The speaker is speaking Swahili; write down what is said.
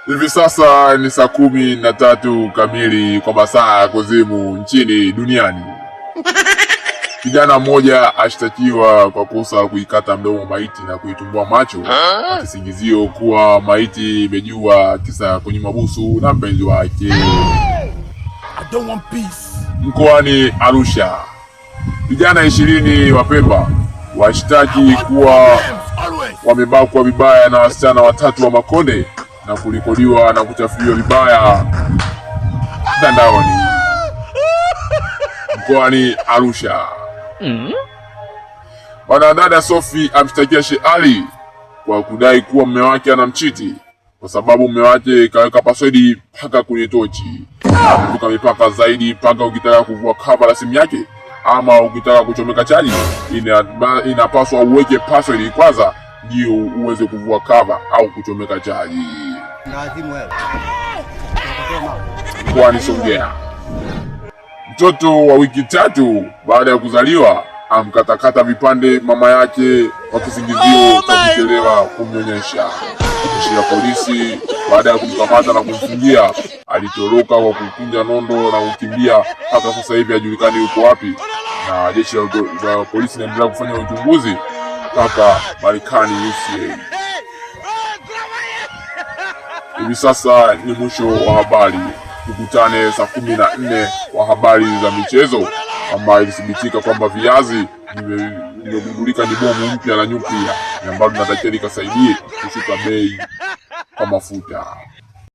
Hivi sasa ni saa 13 kamili kwa masaa ya kuzimu nchini duniani. Kijana mmoja ashtakiwa kwa kosa kuikata mdomo maiti na kuitumbua macho, akisingizio kuwa maiti imejua kisa kunyima busu na mpenzi wake. Mkoani Arusha, vijana 20 wa Pemba washtaki kuwa wamebakwa vibaya na wasichana 3 wa Makonde na kulikodiwa na kuchafuliwa vibaya mtandaoni. Mkoani Arusha, Mwanadada Sophie amshtakia Sheikh Ali kwa kudai kuwa mume wake anamchiti kwa sababu mume wake kaweka password paka kwenye tochi. Kuvuka mipaka zaidi, paka ukitaka kuvua cover la simu yake ama ukitaka kuchomeka chaji, inapaswa uweke password kwanza ndio uweze kuvua cover au kuchomeka chaji. Mkoani Songea, mtoto wa wiki 3 baada ya kuzaliwa amkatakata vipande mama yake kwa kisingizio cha kuchelewa kumnyonyesha. Jeshi la polisi baada ya kumkamata na kumfungia alitoroka kwa kukunja nondo na kukimbia, hata sasa hivi hajulikani yuko wapi, na jeshi la polisi linaendelea kufanya uchunguzi mpaka Marekani USA. Hivi sasa ni mwisho wa habari. Tukutane saa 14 wa habari za michezo, ambayo ilithibitika kwamba viazi vimegundulika ni bomu mpya la nyuklia ambalo linatakiwa likasaidie kushuka bei kwa mafuta.